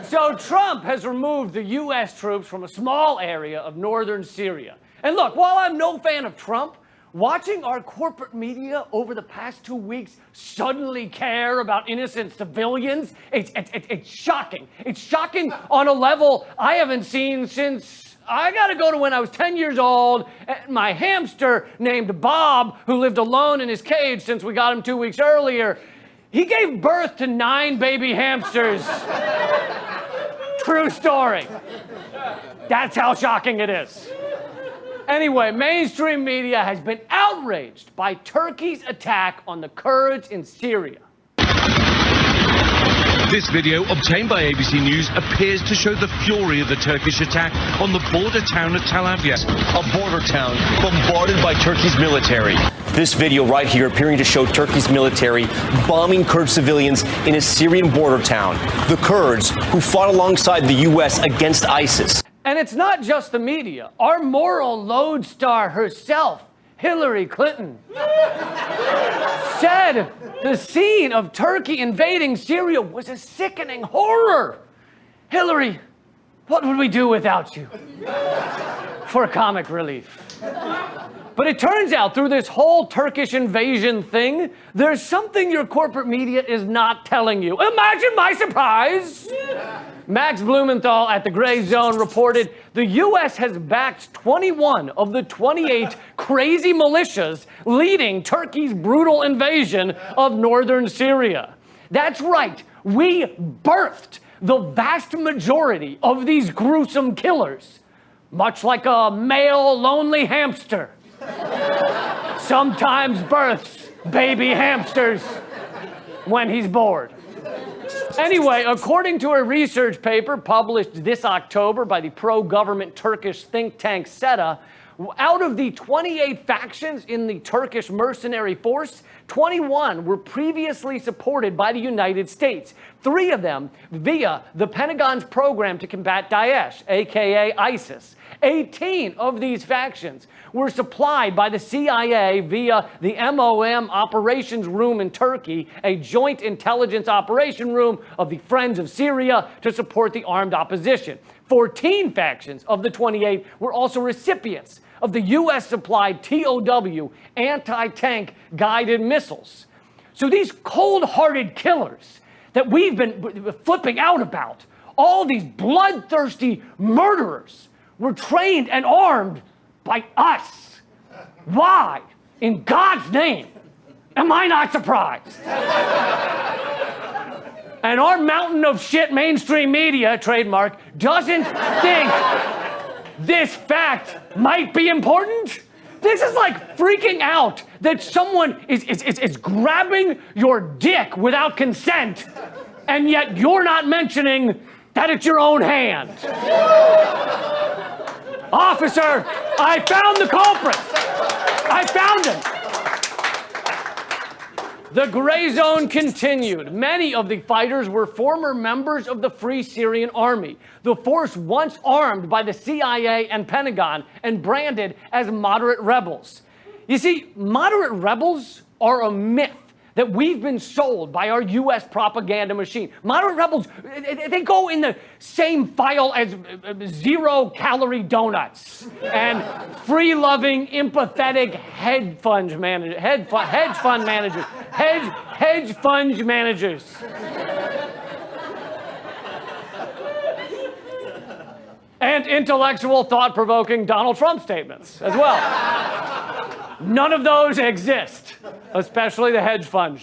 So Trump has removed the U.S. troops from a small area of northern Syria. And look, while I'm no fan of Trump, watching our corporate media over the past 2 weeks suddenly care about innocent civilians, it's shocking. It's shocking on a level I haven't seen since I got to go to when I was 10 years old. My hamster named Bob, who lived alone in his cage since we got him 2 weeks earlier, he gave birth to 9 baby hamsters. True story. That's how shocking it is. Anyway, mainstream media has been outraged by Turkey's attack on the Kurds in Syria. This video, obtained by ABC News, appears to show the fury of the Turkish attack on the border town of Tel Aviv. A border town bombarded by Turkey's military. This video right here appearing to show Turkey's military bombing Kurd civilians in a Syrian border town. The Kurds who fought alongside the U.S. against ISIS. And it's not just the media. Our moral lodestar herself, Hillary Clinton, said the scene of Turkey invading Syria was a sickening horror. Hillary, what would we do without you? For comic relief. But it turns out through this whole Turkish invasion thing, there's something your corporate media is not telling you. Imagine my surprise! Max Blumenthal at the Gray Zone reported the U.S. has backed 21 of the 28 crazy militias leading Turkey's brutal invasion of northern Syria. That's right, we birthed the vast majority of these gruesome killers, much like a male lonely hamster. Sometimes births baby hamsters when he's bored. Anyway, according to a research paper published this October by the pro-government Turkish think tank SETA, out of the 28 factions in the Turkish mercenary force, 21 were previously supported by the United States, 3 of them via the Pentagon's program to combat Daesh, aka ISIS. 18 of these factions were supplied by the CIA via the MSM Operations Room in Turkey, a joint intelligence operation room of the Friends of Syria to support the armed opposition. 14 factions of the 28 were also recipients of the U.S.-supplied TOW anti-tank guided missiles. So these cold-hearted killers that we've been flipping out about, all these bloodthirsty murderers, were trained and armed by us. Why, in God's name, am I not surprised? And our mountain of shit mainstream media, trademark, doesn't think this fact might be important? This is like freaking out that someone is grabbing your dick without consent, and yet you're not mentioning that it's your own hand. Officer, I found the culprit. I found him. The Gray Zone continued. Many of the fighters were former members of the Free Syrian Army, the force once armed by the CIA and Pentagon and branded as moderate rebels. You see, moderate rebels are a myth that we've been sold by our U.S. propaganda machine. Moderate rebels, they go in the same file as zero-calorie donuts and free-loving, empathetic hedge fund managers. And intellectual, thought-provoking Donald Trump statements as well. None of those exist, especially the hedge fund.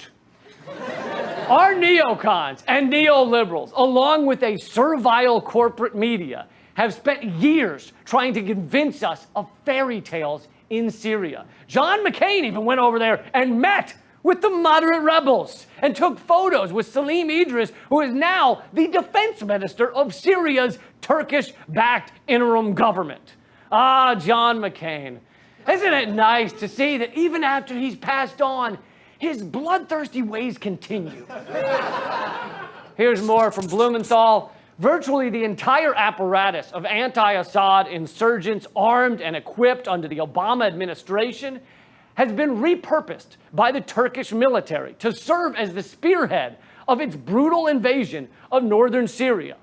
Our neocons and neoliberals, along with a servile corporate media, have spent years trying to convince us of fairy tales in Syria. John McCain even went over there and met with the moderate rebels and took photos with Salim Idris, who is now the defense minister of Syria's Turkish-backed interim government. Ah, John McCain. Isn't it nice to see that even after he's passed on, his bloodthirsty ways continue? Here's more from Blumenthal. Virtually the entire apparatus of anti-Assad insurgents armed and equipped under the Obama administration has been repurposed by the Turkish military to serve as the spearhead of its brutal invasion of northern Syria.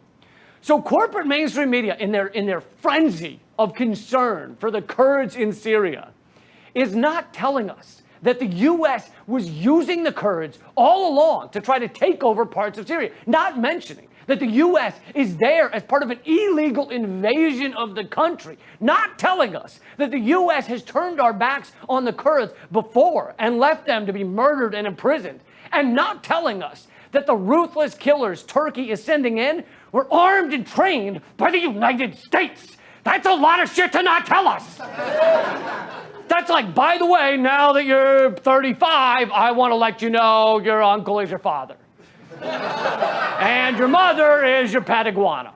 So corporate mainstream media, in their frenzy of concern for the Kurds in Syria, is not telling us that the U.S. was using the Kurds all along to try to take over parts of Syria, not mentioning that the U.S. is there as part of an illegal invasion of the country, not telling us that the U.S. has turned our backs on the Kurds before and left them to be murdered and imprisoned, and not telling us that the ruthless killers Turkey is sending in were armed and trained by the United States. That's a lot of shit to not tell us. That's like, by the way, now that you're 35, I want to let you know your uncle is your father. And your mother is your pet iguana.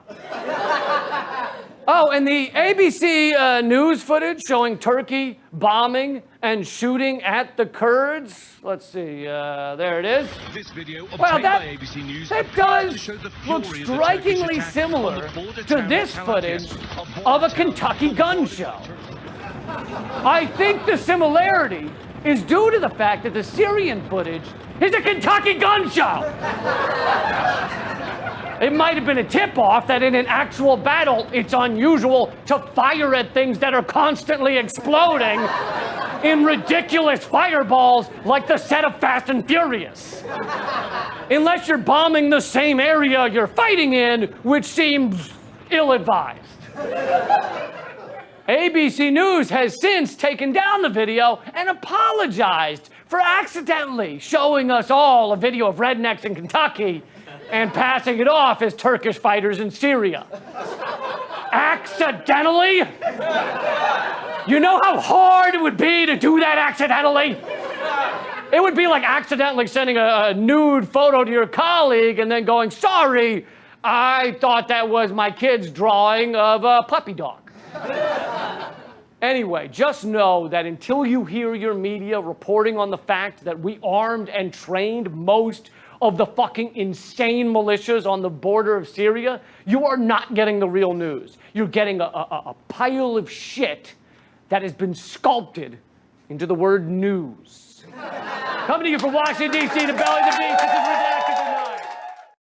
Oh, and the ABC news footage showing Turkey bombing and shooting at the Kurds. Let's see, there it is. This video Well, by ABC News that does look strikingly similar to this footage of a Kentucky gun show. I think the similarity is due to the fact that the Syrian footage is a Kentucky gun show. It might have been a tip-off that in an actual battle, it's unusual to fire at things that are constantly exploding in ridiculous fireballs like the set of Fast and Furious. Unless you're bombing the same area you're fighting in, which seems ill-advised. ABC News has since taken down the video and apologized for accidentally showing us all a video of rednecks in Kentucky and passing it off as Turkish fighters in Syria. Accidentally? You know how hard it would be to do that accidentally? It would be like accidentally sending a nude photo to your colleague and then going, sorry, I thought that was my kid's drawing of a puppy dog. Anyway, just know that until you hear your media reporting on the fact that we armed and trained most of the fucking insane militias on the border of Syria, you are not getting the real news. You're getting a pile of shit that has been sculpted into the word news. Coming to you from Washington, D.C., the belly of the beast, this is REDACTED.